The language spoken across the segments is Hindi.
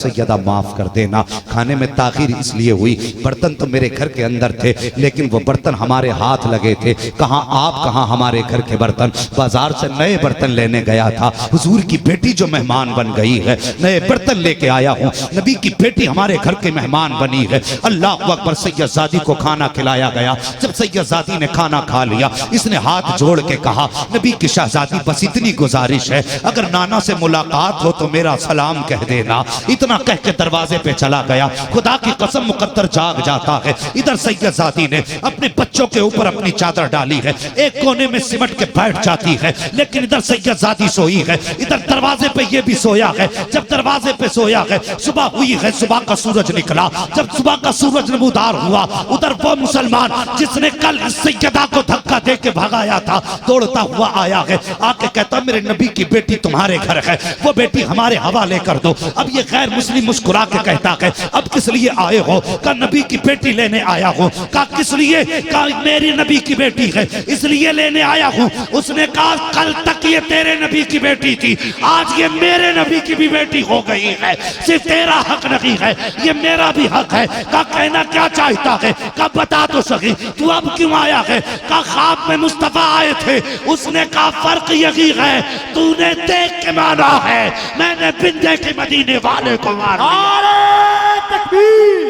सैयदा माफ कर देना, खाने में ताखीर इसलिए हुई, बर्तन तो मेरे घर के अंदर थे लेकिन वो बर्तन हमारे हाथ लगे थे। कहाँ आप, कहाँ हमारे घर के बर्तन। बाजार से नए बर्तन लेने गया था, हुजूर की बेटी जो मेहमान बन गई है, नए बर्तन लेके आया हूँ। नबी की बेटी हमारे घर के मेहमान बनी है। अल्लाह अकबर। सैयदजादी को खाना खिलाया गया। जब सैयदजादी ने खाना खा लिया, इसने हाथ जोड़ के कहा, नबी की शहजादी बस इतनी गुजारिश है, अगर नाना से मुलाकात हो तो मेरा सलाम कह देना। इतना कह के दरवाजे पे चला गया। खुदा की कसम मुकद्दर जाग जाता है। इधर सैयदजादी ने अपने बच्चों के ऊपर अपनी चादर डाली है, एक कोने में सिमट के बैठ जाती है, लेकिन इधर सैयदजादी सोई है, इधर दरवाजे पे ये भी सोया है। जब दरवाजे पे सोया है, सुबह हुई है, सुबह का सूरज निकला। जब सुबह का सूरज नमूदार हुआ, उधर वो मुसलमान जिसने कल इस सैयदा को धक्का दे के भगाया था, दौड़ता हुआ आया है। आके कहता, मेरे नबी की बेटी तुम्हारे घर है, वो बेटी हमारे हवाले कर दो। अब ये गैर मुस्लिम मुस्कुरा के कहता है, अब किस लिए आए हो? का नबी की बेटी लेने आया हूँ। का किस लिए? का मेरी नबी की बेटी है इसलिए लेने आया हूँ। उसने कहा, कल तक ये तेरे नबी की बेटी थी, आज ये मेरे नबी की भी बेटी हो गई है। सिर्फ तेरा हक नहीं है, ये मेरा भी हक है। का कहना क्या चाहता है? का बता तो सही, तू अब क्यों आया है? का ख्वाब में मुस्तफा आए थे। उसने कहा, फर्क यही है, तूने देख के माना है, मैंने बिन देखे मदीने वाले को मारा। नारे तकबीर,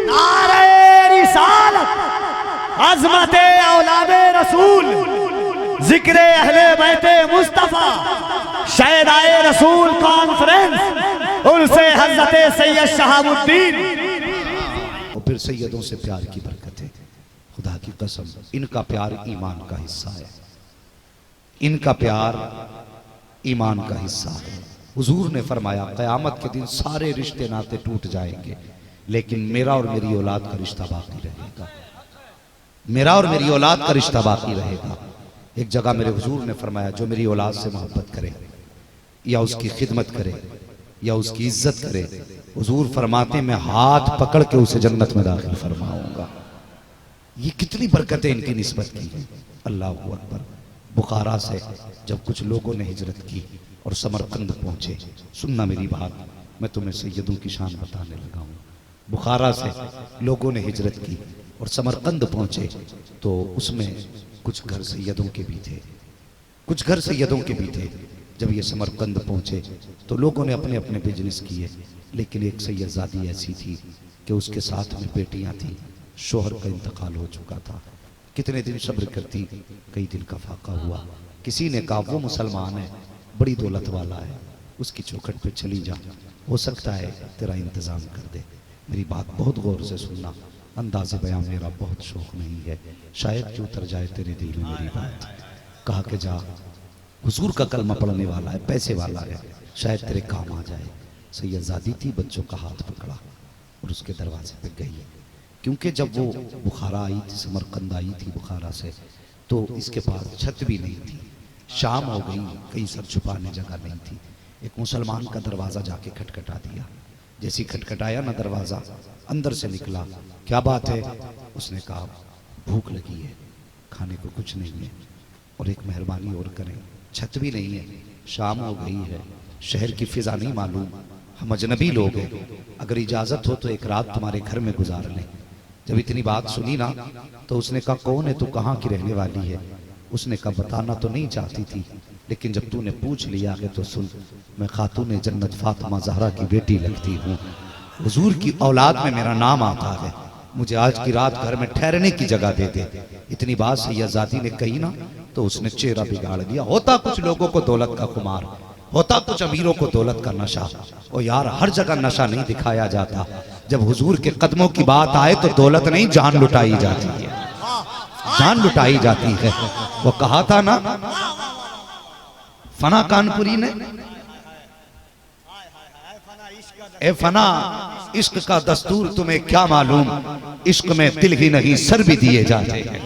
नारे रिसालत, अज़मते औलादे रसूल, जिक्रे अहले बैते मुस्तफा, शहदाए रसूल कॉन्फ्रेंस, उनसे हज़रते सैयद शहाबुद्दीन। और फिर सैयदों से प्यार की बरकत है। खुदा की कसम, इनका प्यार ईमान का हिस्सा है, इनका प्यार ईमान का हिस्सा है। हुजूर ने फरमाया, क़यामत के दिन सारे रिश्ते नाते टूट जाएंगे, लेकिन मेरा और मेरी औलाद का रिश्ता बाकी रहेगा। मेरा और मेरी औलाद का रिश्ता बाकी रहेगा। एक जगह मेरे हुजूर ने फरमाया, जो मेरी औलाद से मोहब्बत करे या उसकी खिदमत करे या उसकी इज्जत करे, हुजूर फरमाते मैं हाथ पकड़ के उसे जन्नत में दाखिल फरमाऊंगा। ये कितनी बरकतें इनकी निस्बत की है। अल्लाह अकबर। बुखारा से जब कुछ लोगों ने हिजरत की और समरकंद पहुंचे, सुनना मेरी बात, मैं तुम्हें सैयदों की शान बताने लगा हूँ। बुखारा से लोगों ने हिजरत की और समरकंद पहुंचे, तो उसमें कुछ घर सैयदों के भी थे, कुछ घर सैयदों के भी थे। जब ये समरकंद पहुंचे तो लोगों ने अपने अपने बिजनेस किए, लेकिन एक सैयदजादी ऐसी थी कि उसके साथ में बेटियां थीं, शोहर का इंतकाल हो चुका था। कितने दिन सब्र करती, कई दिन का फाका हुआ। किसी ने कहा, वो मुसलमान है, बड़ी दौलत वाला है, उसकी चौखट पे चली जा, हो सकता है तेरा इंतज़ाम कर दे। मेरी बात बहुत गौर से सुनना, अंदाज़े बयां मेरा बहुत शौक नहीं है, शायद जो उतर जाए तेरे दिल में मेरी बात। कहा कि जा, हुजूर का कलमा पढ़ने वाला है, पैसे वाला है, शायद तेरे काम आ जाए। सैयदजादी थी, बच्चों का हाथ पकड़ा और उसके दरवाजे पे गई। क्योंकि जब वो बुखारा आई थी, समरकंद आई थी बुखारा से, तो इसके पास छत भी नहीं थी, शाम हो गई, कहीं सर छुपाने जगह नहीं थी। एक मुसलमान का दरवाज़ा जाके खटखटा दिया। जैसी खटखटाया ना दरवाज़ा, अंदर से निकला, क्या बात है? उसने कहा, भूख लगी है, खाने को कुछ नहीं है, और एक मेहरबानी और करें, छत भी नहीं है, शाम हो गई है, शहर की फिजा नहीं मालूम, हम अजनबी लोग हैं, अगर इजाज़त हो तो एक रात तुम्हारे घर में गुजार लें। जब इतनी बात सुनी ना, तो उसने कहा, कौन है तू, कहाँ की रहने वाली है? उसने कहा, बताना तो नहीं चाहती थी, लेकिन जब तूने पूछ लिया है तो सुन, मैं खातून जन्नत फातिमा ज़हरा की बेटी लगती हूँ, हुजूर की औलाद में मेरा नाम आता है, मुझे आज की रात घर में ठहरने की जगह दे दे। इतनी बात सैयदजादी ने कही ना, तो उसने चेहरा बिगाड़ दिया। होता कुछ लोगों को दौलत का खुमार, होता कुछ अमीरों को दौलत का नशा। और यार, हर जगह नशा नहीं दिखाया जाता। जब हुजूर के कदमों की बात आए तो दौलत नहीं, जान लुटाई जाती है, जान लुटाई जाती है। वो कहा था ना फना कानपुरी ने, ए फना, इश्क का दस्तूर तुम्हें क्या मालूम, इश्क में दिल ही नहीं सर भी दिए जाते हैं।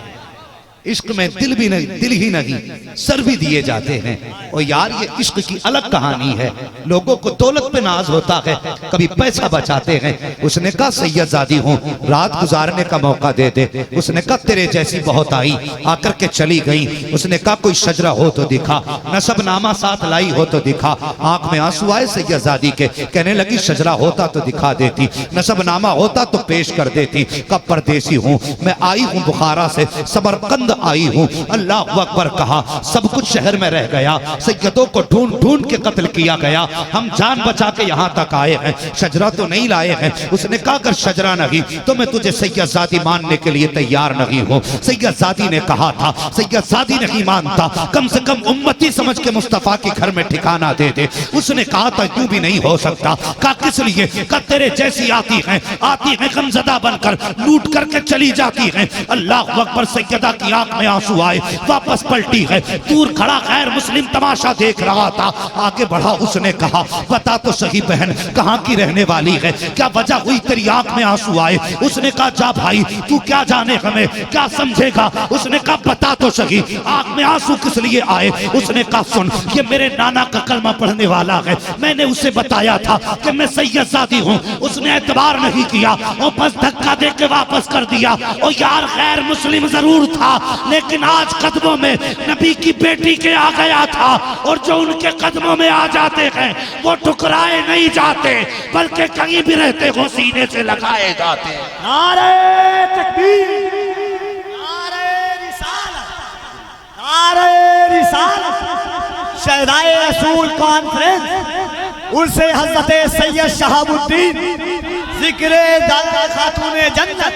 इश्क में दिल भी नहीं, दिल ही नहीं सर भी दिए जाते हैं। और यार ये इश्क की अलग कहानी है। लोगों को दौलत पे नाज होता है, कभी पैसा बचाते हैं। उसने कहा सैयदजादी हूँ, रात गुजारने का मौका दे दे। उसने कहा तेरे जैसी बहुत आई, आकर के चली गई। उसने कहा कोई शजरा हो तो दिखा, नसबनामा साथ लाई हो तो दिखा। आंख में आंसू आए सैयदजादी के, कहने लगी शजरा होता तो दिखा देती, नसबनामा होता तो पेश कर देती। कब परदेसी हूँ मैं, आई हूँ बुखारा से, समरकंद आई हूँ। अल्लाह अकबर कहा, सब कुछ शहर में रह गया, सैयदों को ढूंढ ढूंढ के कत्ल किया गया, हम जान बचा के यहाँ तक आए हैं, शजरा तो नहीं लाए हैं। उसने कहा अगर शजरा नहीं तो मैं तुझे सैयदजादी मानने के लिए तैयार नहीं हूँ। सैयदजादी ने कहा था, सैयदजादी नहीं मानता, कम से कम उम्मती समझ के मुस्तफा के घर में ठिकाना दे दे। उसने कहा था यूं भी नहीं हो सकता। कहा किस लिए? कहा तेरे जैसी आती है गमजदा बनकर, लूट करके चली जाती है। अल्लाह अकबर। सैयदा की आंख में आंसू आए, वापस पलटी है। दूर खड़ा गैर मुस्लिम तमाशा देख रहा था, आगे बढ़ा। उसने कहा बता तो सही बहन, कहाँ की रहने वाली है, क्या वजह हुई तेरी आंख में आंसू आए? उसने कहा जा भाई, तू क्या जाने हमें, क्या समझेगा। उसने कहा बता तो सही, आंख में आंसू किस लिए आए? उसने कहा सुन, ये मेरे नाना का कलमा पढ़ने वाला है, मैंने उसे बताया था कि मैं सैयदजादी हूँ, उसने एतबार नहीं किया और बस धक्का दे के वापस कर दिया। और यार गैर मुस्लिम जरूर था, लेकिन आज कदमों में नबी की बेटी के आ गया था। और जो उनके कदमों में आ जाते हैं वो ठुकराए नहीं जाते, बल्कि कहीं भी रहते हो सीने से लगाए जाते हैं। नारे तकबीर, नारे रिसालत, नारे रिसालत। शहदाए रसूल कॉन्फ्रेंस उनसे हजरत सैयद शहाबुद्दीन जिक्रे दादा खातूने जन्नत।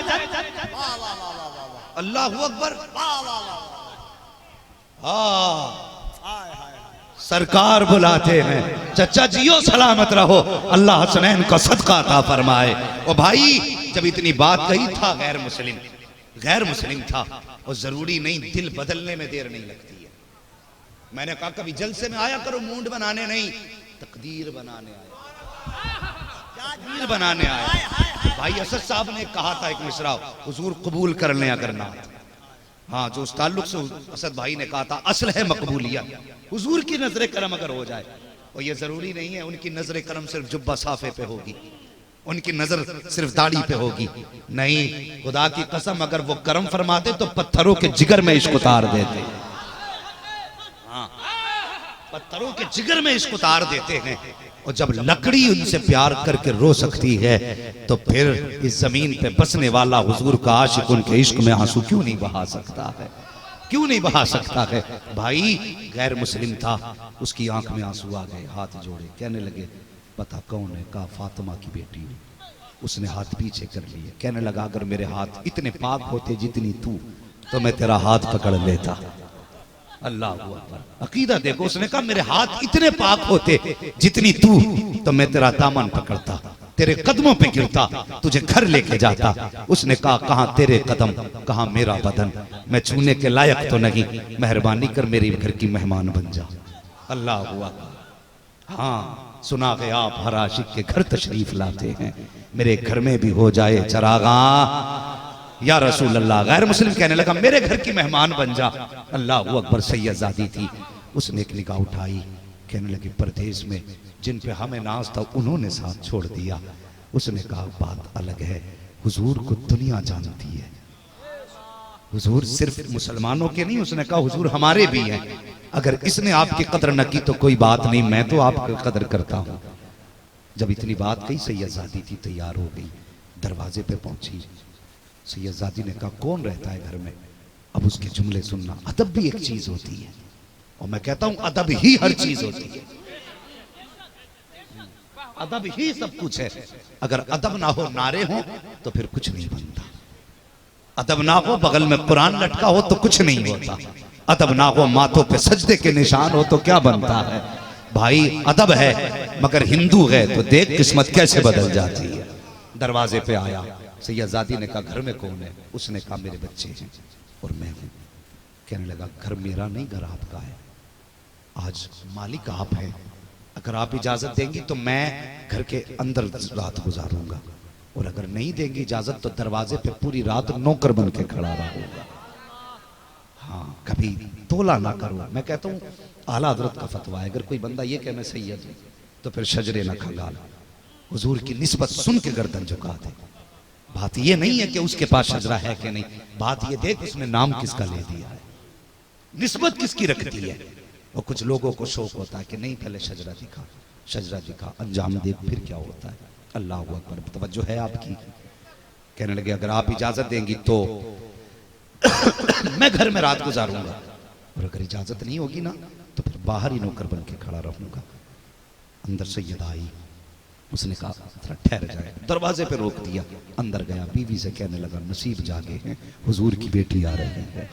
अल्लाह अकबर। हाँ सरकार बुलाते हैं, चचा जियो सलामत रहो, अल्लाह हसनैन को सदका अता फरमाए। और भाई जब इतनी बात कही था, गैर मुस्लिम था, और जरूरी नहीं दिल बदलने में देर नहीं लगती है। मैंने कहा कभी जलसे में आया करो मूड बनाने नहीं, तकदीर बनाने आया, तकदीर बनाने आया। भाई असद साहब ने कहा था एक मिसरा, हुजूर कबूल कर लें अगर ना। हाँ जो उस ताल्लुक से असद भाई ने कहा था असल है मकबूलियत, हुजूर की नजर करम अगर हो जाए। और ये जरूरी नहीं है उनकी नजर करम सिर्फ जुब्बा साफे पे होगी, उनकी नजर सिर्फ दाढ़ी पे होगी, नहीं, खुदा की कसम अगर वो करम फरमाते तो पत्थरों के जिगर में इश्क उतार देते। हाँ पत्थरों के जिगर में इश्क उतार देते हैं। और जब लकड़ी उनसे प्यार करके रो सकती है तो फिर इस जमीन पे बसने वाला हुजूर का आशिक उनके इश्क में आंसू क्यों नहीं बहा सकता है, क्यों नहीं बहा सकता है। भाई गैर मुस्लिम था, उसकी आंख में आंसू आ गए, हाथ जोड़े, कहने लगे पता कौन है? कहा फातिमा की बेटी हूं। उसने हाथ पीछे कर लिए, कहने लगा अगर मेरे हाथ इतने पाक होते जितनी तू तो मैं तेरा हाथ पकड़ लेता। अल्लाह अकबर। अकीदा देखो, उसने कहा मेरे हाथ इतने पाक होते जितनी तू तो मैं तेरा दामन पकड़ता, तेरे कदमों पे गिरता, तुझे घर लेके जाता। उसने कहा कहां तेरे कदम, कहां मेरा बदन, मैं छूने के लायक तो नहीं, मेहरबानी कर मेरे घर की मेहमान बन जा। अल्लाह हुआ। हाँ सुना गया आप हर आशिक के घर तशरीफ लाते हैं, मेरे घर में भी हो जाए चरागा या रसूल अल्लाह। गैर मुस्लिम कहने लगा मेरे घर की मेहमान बन जा। अल्लाह अकबर। सैयदजादी थी, उसने एक निगाह उठाई, कहने लगी परदेश में जिन पे हमें नाज था उन्होंने साथ छोड़ दिया। उसने कहा बात अलग है, हुजूर को दुनिया जानती है, हुजूर सिर्फ मुसलमानों के नहीं, उसने कहा हुजूर हमारे भी हैं, अगर इसने आपकी कदर न की तो कोई बात नहीं, मैं तो आपकी कदर करता हूं। जब इतनी बात कही सैयदजादी थी तैयार हो गई, दरवाजे पे पहुंची। सैयदजादी ने कहा कौन रहता है घर में? अब उसके जुमले सुनना, अदब भी एक चीज होती है, और मैं कहता हूं अदब ही हर चीज होती है, अदब ही सब कुछ है। अगर अदब ना हो, नारे हो तो फिर कुछ नहीं बनता। अदब ना हो, बगल में कुरान लटका हो तो कुछ नहीं होता। अदब ना हो, माथों पे सजदे के निशान हो तो क्या बनता है। भाई अदब है, मगर हिंदू है तो देख किस्मत कैसे बदल जाती है। दरवाजे पे आया, सैयदजादी ने कहा घर में कौन है? उसने कहा मेरे बच्चे हैं और मैं हूं। कहने लगा घर मेरा नहीं, घर आपका है, आज मालिक आप हैं, अगर आप इजाजत देंगी तो मैं घर के अंदर रात गुजारूंगा, और अगर नहीं देंगी इजाजत तो दरवाजे पे पूरी रात नौकर बन के खड़ा रहूंगा। कभी तोला ना करो। मैं कहता हूँ आला हजरत का फतवा है, अगर कोई बंदा ये कहे मैं सैयद हूं तो फिर शजरे ना खंगाल, हुजूर की निस्बत सुन के गर्दन झुका दे। बात ये नहीं है कि उसके पास शजरा है कि नहीं, बात ये देख उसने नाम किसका ले दिया है, निस्बत किसकी रखती है। और कुछ लोगों को शौक होता है कि नहीं पहले शजरा दिखा, शजरा दिखा, अंजाम देख फिर क्या होता है। अल्लाह अकबर, तवज्जो है आपकी। कहने लगे अगर आप इजाजत देंगी तो मैं घर में रात गुजारूंगा, और अगर इजाजत नहीं होगी ना तो फिर बाहर ही नौकर बन के खड़ा रहूंगा। अंदर सैयद आई, उसने कहा थोड़ा ठहर जाए, दरवाजे पे रोक दिया। अंदर गया, बीवी से कहने लगा नसीब जागे हैं, हुजूर की बेटी आ रही है,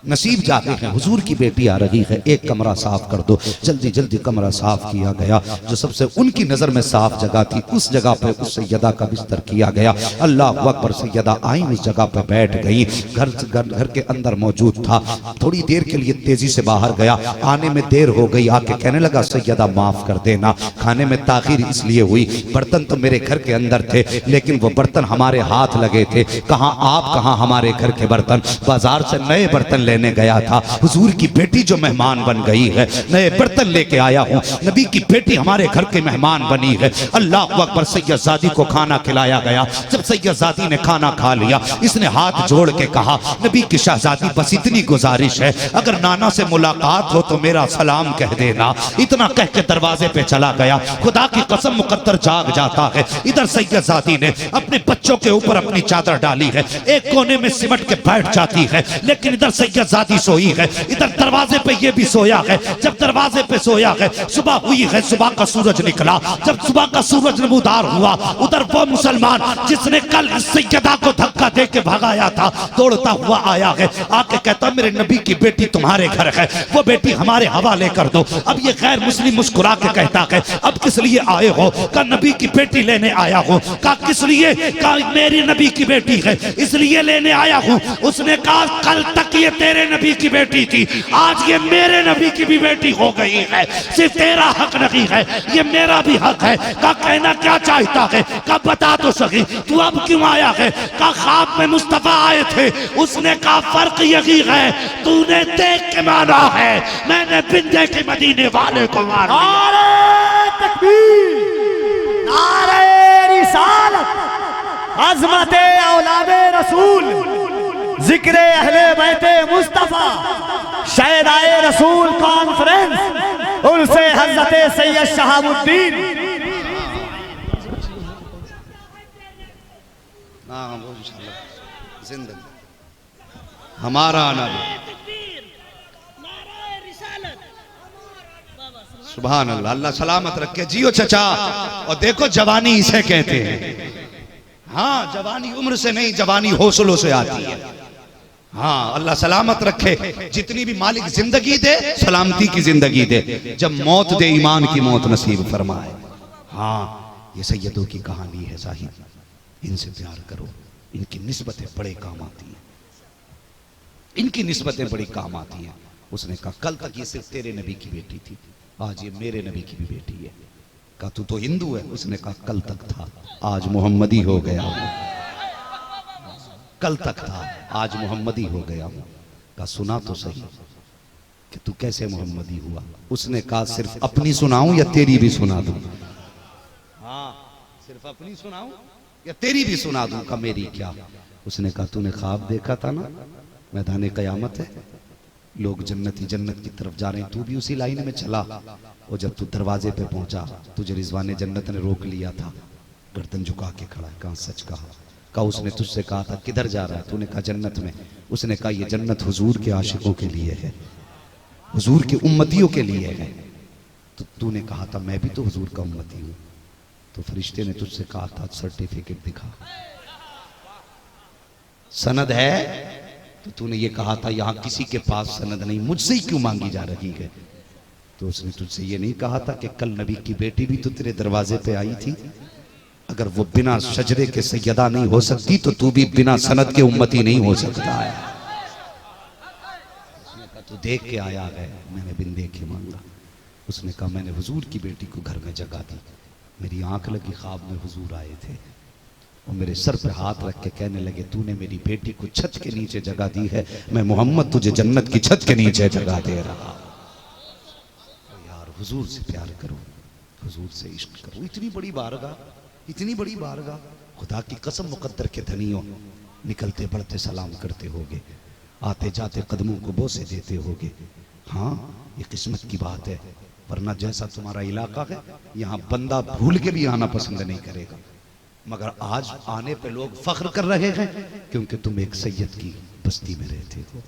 नसीब जागे हैं, हुजूर की बेटी आ रही है, एक कमरा साफ कर दो। जल्दी जल्दी कमरा साफ किया गया। जो सबसे उनकी नजर में साफ जगह थी उस जगह पे उस सैयदा का बिस्तर किया गया। अल्लाह अकबर, सैयदा आई उस जगह पे बैठ गई। घर के अंदर मौजूद था, थोड़ी देर के लिए तेजी से बाहर गया, आने में देर हो गई। आके कहने लगा सैयदा माफ कर देना, खाने में ताखीर इसलिए हुई, बर्तन तो मेरे घर के अंदर थे लेकिन वो बर्तन हमारे हाथ लगे थे। कहाँ आप, कहाँ हमारे घर के बर्तन। बाजार से नए बर्तन लेने गया था, हुजूर की बेटी जो मेहमान बन गई है, नए बर्तन लेके आया हूं, नबी की बेटी हमारे घर के मेहमान बनी है। अल्लाह अकबर, सैयदजादी को खाना खिलाया गया। जब सैयदजादी ने खाना खा लिया, इसने हाथ जोड़ के कहा नबी की शहजादी बस इतनी गुजारिश है, अगर नाना से मुलाकात हो तो मेरा सलाम कह देना। इतना कह के दरवाजे पे चला गया। खुदा की कसम मुकद्दर जाग जाता है। इधर सैयदजादी ने अपने बच्चों के ऊपर अपनी चादर डाली है, एक कोने में सिमट के बैठ जाती है, लेकिन इधर सैयदजादी सोई है, इधर दरवाजे पे ये भी सोया है। जब दरवाजे पे सोया है, सुबह हुई है, सुबह का सूरज निकला। जब सुबह का सूरज नमूदार हुआ, उधर वो मुसलमान जिसने कल इस सैयदा को धक्का दे के भगाया था दौड़ता हुआ आया है। आके कहता मेरे नबी की बेटी तुम्हारे घर है, वो बेटी हमारे हवाले कर दो। अब ये गैर मुस्लिम मुस्कुरा के कहता है अब किस लिए आए हो? का नबी की बेटी लेने आया हूँ। का किस लिए? का मेरी नबी की बेटी है इसलिए लेने आया हूँ। उसने कहा कल तक ये तेरे नबी की बेटी थी, आज ये मेरे नबी की भी बेटी हो गई है। सिर्फ तेरा हक नहीं है, ये मेरा भी हक है। का कहना क्या चाहता है? का बता तो सही तू अब क्यों आया है? का ख्वाब में मुस्तफा आए थे। उसने कहा फर्क यही है तूने देख के माना है, मैंने बिन देखे मदीने वाले को मार दिया। नारे तकबीर, नारे रिसालत, अज़मते औलादे रसूल, जिक्र अहले बैते मुस्तफा, शहदाए रसूल कॉन्फ्रेंस उनसे हजरत सैयद शहाबुद्दीन। जिंदगी हमारा नबी, सुभान अल्लाह, अल्लाह सलामत रखे। जियो चचा, और देखो जवानी इसे कहते हैं। हाँ, जवानी उम्र से नहीं, जवानी हौसलों से आती है। हाँ, अल्लाह सलामत रखे, जितनी भी मालिक जिंदगी दे सलामती की जिंदगी दे, जब मौत दे ईमान की मौत नसीब फरमाए। हाँ, ये सैयदों की कहानी है साहिब, इनसे प्यार करो, इनकी निस्बतें बड़े काम आती हैं, इनकी निस्बतें बड़ी काम आती हैं। उसने कहा कल तक ये सिर्फ तेरे नबी की बेटी थी, आज ये मेरे नबी की भी बेटी है। कहा तू तो हिंदू है। उसने कहा कल तक था, आज मोहम्मदी हो गया हूं। कल तक था, आज मोहम्मदी हो गया हूं। कहा सुना तो सही कि तू कैसे मोहम्मदी हुआ। उसने कहा सिर्फ अपनी सुनाऊं या तेरी भी सुना दूं? हाँ, सिर्फ अपनी सुनाऊं या तेरी भी सुना दूं? का मेरी क्या? उसने कहा तूने ख्वाब देखा था ना, मैदान क़यामत है, लोग जन्नती जन्नत की तरफ जा रहे हैं, तू भी उसी लाइन में चला। और जब तू दरवाजे पे पहुंचा तुझे रिजवाने जन्नत ने रोक लिया था, गर्दन झुका के खड़ा है। कहा सच कहा? कहा उसने तुझसे कहा था किधर जा रहा है? तूने कहा जन्नत में। उसने कहा ये जन्नत हुजूर के आशिकों के लिए है, हुजूर के उम्मतियों के लिए है। तो तूने कहा था मैं भी तो हुजूर का उम्मती हूं। तो फरिश्ते ने तुझसे कहा था सर्टिफिकेट दिखा, सनद है? तो तूने ये कहा था यहां किसी के पास सनद नहीं, मुझसे ही क्यों मांगी जा रही है? तो उसने तुझसे ये नहीं कहा था कि कल नबी की बेटी भी तो तेरे दरवाजे पे आई थी? अगर वो बिना शजरे के सैयदा नहीं हो सकती तो तू भी बिना सनद के उम्मती नहीं हो सकता है। तू देख के आया है, मैंने बिन देखे मांगा। उसने कहा मैंने हुजूर की बेटी को घर में जगा दी, मेरी आंख लगी, ख्वाब में हुजूर आए थे। वो मेरे सर पे हाथ रख के कहने लगे, तूने मेरी बेटी को छत के नीचे जगह दी है, मैं मोहम्मद तुझे जन्नत की छत के नीचे जगह दे रहा। तो यार हुजूर से प्यार करो, हुजूर से इश्क करो। इतनी बड़ी बारगाह, इतनी बड़ी बारगाह, खुदा की कसम मुकद्दर के धनियों, निकलते बढ़ते सलाम करते होगे, आते जाते कदमों को बोसे देते होगे। हाँ, ये किस्मत की बात है, वरना जैसा तुम्हारा इलाका है यहाँ बंदा भूल के भी आना पसंद नहीं करेगा। मगर आज आने पे लोग फख्र कर रहे हैं क्योंकि तुम एक सैयद की बस्ती में रहते हो,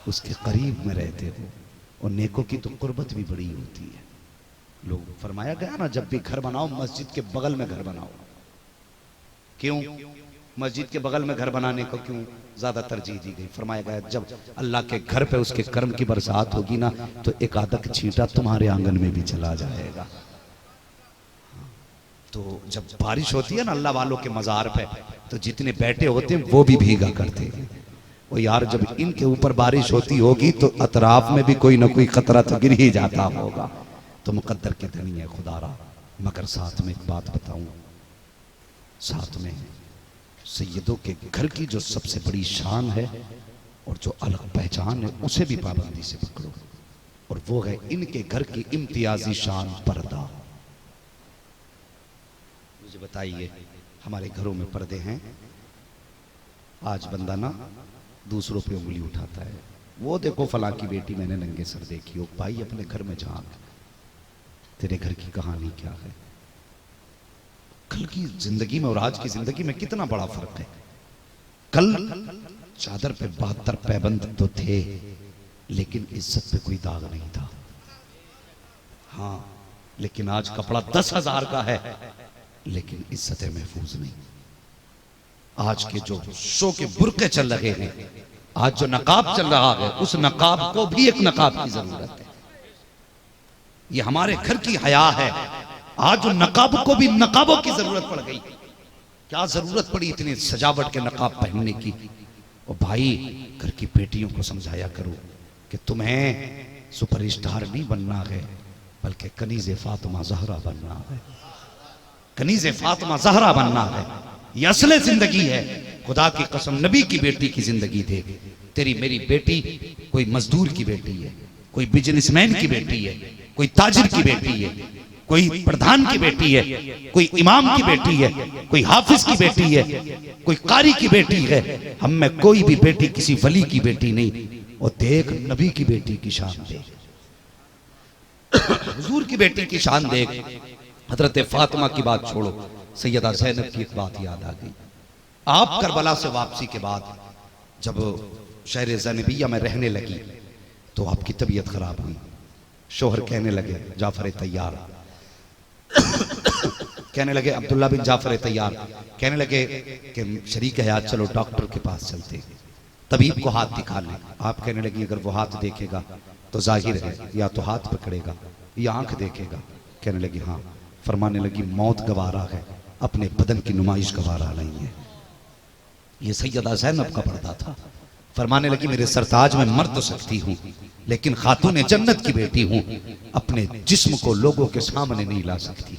उसके करीब में रहते हो, और नेकों की तो कुर्बत भी बड़ी होती है। लोग फरमाया गया ना, जब भी घर बनाओ मस्जिद के बगल में घर बनाओ। क्यों मस्जिद के बगल में घर बनाने को क्यों ज्यादा तरजीह दी गई? फरमाया गया जब अल्लाह के घर पे उसके कर्म की बरसात होगी ना, तो एक आधा छींटा तुम्हारे आंगन में भी चला जाएगा। तो जब बारिश होती है ना अल्लाह वालों के मजार पे, तो जितने बैठे होते हैं वो भी भीगा करते हैं। वो यार जब इनके ऊपर बारिश होती होगी तो अतराफ में भी कोई ना कोई खतरा तो गिर ही जाता होगा। तो मुकद्दर के धनी है खुदारा। मगर साथ में एक बात बताऊं, साथ में सैयदों के घर की जो सबसे बड़ी शान है और जो अलग पहचान है, उसे भी पाबंदी से पकड़ो, और वो है इनके घर की इम्तियाजी शान पर्दा। मुझे बताइए, हमारे घरों में पर्दे हैं, आज बंदा ना दूसरों पे उंगली उठाता है, वो देखो फलां की बेटी मैंने नंगे सर देखी हो। भाई अपने घर में झांक, तेरे घर की कहानी क्या है? कल की जिंदगी में और आज की जिंदगी में कितना बड़ा फर्क है। कल चादर पे 72 पैबंद तो थे, लेकिन इज्जत पे कोई दाग नहीं था। हाँ, लेकिन आज कपड़ा 10,000 का है, लेकिन इज्जतें महफूज नहीं। आज के जो शो के बुरके चल रहे हैं, आज जो नकाब चल रहा है, उस नकाब को भी एक नकाब की जरूरत है। ये हमारे घर की हया है, आज नकाब को भी नकाबों की जरूरत पड़ गई। क्या जरूरत पड़ी इतनी सजावट के नकाब पहनने की? और भाई घर की बेटियों को समझाया करो कि तुम्हें सुपरस्टार नहीं बनना है, बल्कि कनीज़े फातिमा ज़हरा बनना है। कनीज़े फातिमा ज़हरा बनना है, ये असले जिंदगी है। खुदा की कसम, नबी की बेटी की जिंदगी देख। तेरी मेरी बेटी कोई मजदूर की बेटी है, कोई बिजनेसमैन की बेटी है, कोई ताजिर की बेटी है, कोई प्रधान की बेटी है, कोई इमाम की बेटी है, कोई हाफिज की बेटी है, कोई कारी की बेटी है। हम में कोई भी बेटी किसी वली की बेटी नहीं। और देख नबी की बेटी की शान देख, हुजूर की बेटी की शान देख। हजरत फातिमा की बात छोड़ो, सैयदा ज़ैनब की एक बात याद आ गई। आप करबला से वापसी के बाद जब शहर ज़ैनबिया में रहने लगी तो आपकी तबीयत खराब हुई। शोहर कहने लगे जाफर तैयार, कहने लगे अब्दुल्ला बिन जाफर तैयार, कहने लगे कि शरीक है आज, चलो डॉक्टर के पास चलते, तबीब को हाथ दिखा लें। आप कहने लगी अगर वो हाथ देखेगा तो जाहिर है या तो हाथ पकड़ेगा या आंख देखेगा। कहने लगी हाँ। फरमाने लगी मौत गवारा है, अपने बदन की नुमाइश गवारा नहीं है। ये सैयदा ज़ैनब का पर्दा था। फरमाने लगी मेरे सरताज में मर तो सकती हूँ, लेकिन खातून जन्नत की बेटी हूँ, अपने जिस्म को लोगों के सामने नहीं ला सकती।